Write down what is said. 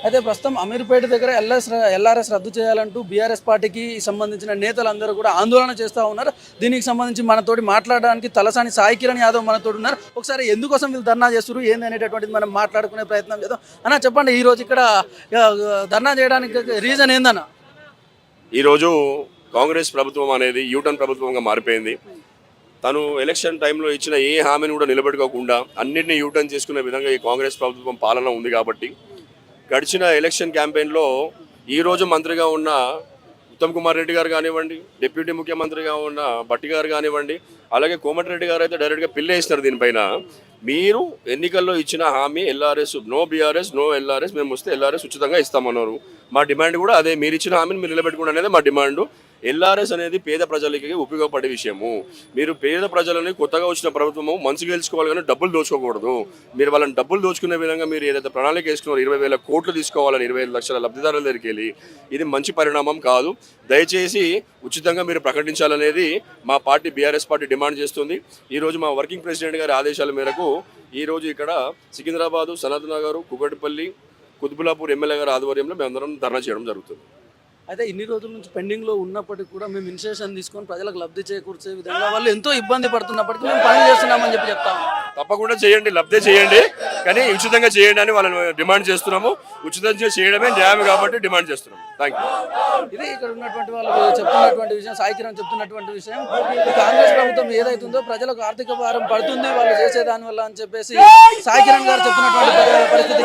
అయితే ప్రస్తుతం అమీర్పేట దగ్గర ఎల్ఆర్ఎస్ రద్దు చేయాలంటూ బీఆర్ఎస్ పార్టీకి సంబంధించిన నేతలందరూ కూడా ఆందోళన చేస్తూ ఉన్నారు. దీనికి సంబంధించి మనతోటి మాట్లాడడానికి తలసాని సాయి కిరణ్ యాదవ్ మనతోటి ఉన్నారు. ఒకసారి ఎందుకోసం వీళ్ళు ధర్నా చేస్తారు ఏంది అనేటటువంటిది మనం మాట్లాడుకునే ప్రయత్నం చేద్దాం. అన్న చెప్పండి, ఈరోజు ఇక్కడ ధర్నా చేయడానికి రీజన్ ఏందన్న? ఈరోజు కాంగ్రెస్ ప్రభుత్వం అనేది యూటర్న్ ప్రభుత్వంగా మారిపోయింది. తను ఎలక్షన్ టైంలో ఇచ్చిన ఏ హామీని కూడా నిలబెట్టుకోకుండా అన్నింటినీ యూటర్న్ చేసుకునే విధంగా ఈ కాంగ్రెస్ ప్రభుత్వం పాలన ఉంది. కాబట్టి గడిచిన ఎలక్షన్ క్యాంపెయిన్లో ఈరోజు మంత్రిగా ఉన్న ఉత్తమ్ కుమార్ రెడ్డి గారు కానివ్వండి, డిప్యూటీ ముఖ్యమంత్రిగా ఉన్న భట్టి గారు కానివ్వండి, అలాగే కోమటిరెడ్డి గారు అయితే డైరెక్ట్గా పిల్లేస్తారు దీనిపైన. మీరు ఎన్నికల్లో ఇచ్చిన హామీ LRS, no BRS no LRS, మేము వస్తే ఎల్ఆర్ఎస్ ఉచితంగా ఇస్తామన్నారు. మా డిమాండ్ కూడా అదే, మీరు ఇచ్చిన హామీని మీరు నిలబెట్టుకోండి అనేది మా డిమాండ్. ఎల్ఆర్ఎస్ అనేది పేద ప్రజలకి ఉపయోగపడే విషయము. మీరు పేద ప్రజలని కొత్తగా వచ్చిన ప్రభుత్వము మనసు గెలుచుకోవాలి కానీ డబ్బులు దోచుకోకూడదు. మీరు వాళ్ళని డబ్బులు దోచుకునే విధంగా మీరు ఏదైతే ప్రణాళిక వేసుకున్నారో 20,000 కోట్లు తీసుకోవాలని 25 లక్షల లబ్ధిదారుల దగ్గరికి వెళ్ళి, ఇది మంచి పరిణామం కాదు. దయచేసి ఉచితంగా మీరు ప్రకటించాలనేది మా పార్టీ బీఆర్ఎస్ పార్టీ డిమాండ్ చేస్తుంది. ఈరోజు మా వర్కింగ్ ప్రెసిడెంట్ గారి ఆదేశాల మేరకు ఈరోజు ఇక్కడ సికింద్రాబాదు, సనత్ నగర్, కుకట్పల్లి, కుతుబులాపూర్ ఎమ్మెల్యే గారి ఆధ్వర్యంలో మేమందరం ధర్నా చేయడం జరుగుతుంది. అయితే ఇన్ని రోజుల నుంచి పెండింగ్లో ఉన్నప్పటికీ కూడా మేము ఇనిషియేషన్ తీసుకొని ప్రజలకు లబ్ధి చేకూర్చే విధంగా వాళ్ళు ఎంతో ఇబ్బంది పడుతున్నప్పటికీ మేము పని చేస్తున్నామని చెప్తాము. తప్పకుండా చేయండి, లబ్ధి చేయండి, కానీ ఉచితంగా చేయండి అని వాళ్ళని డిమాండ్ చేస్తున్నాము. ఉచితంగా చేయడమే న్యాయం కాబట్టి డిమాండ్ చేస్తున్నాము. Thank you. ఇది ఇక్కడ ఉన్నటువంటి వాళ్ళు చెప్తున్నటువంటి విషయం, సాయి కిరణ్ చెప్తున్నటువంటి విషయం. కాంగ్రెస్ ప్రభుత్వం ఏదైతుందో ప్రజలకు ఆర్థిక భారం పడుతుంది వాళ్ళు చేసేదాని వల్ల అని చెప్పేసి సాయి కిరణ్ గారు చెప్తున్నటువంటి పరిస్థితి.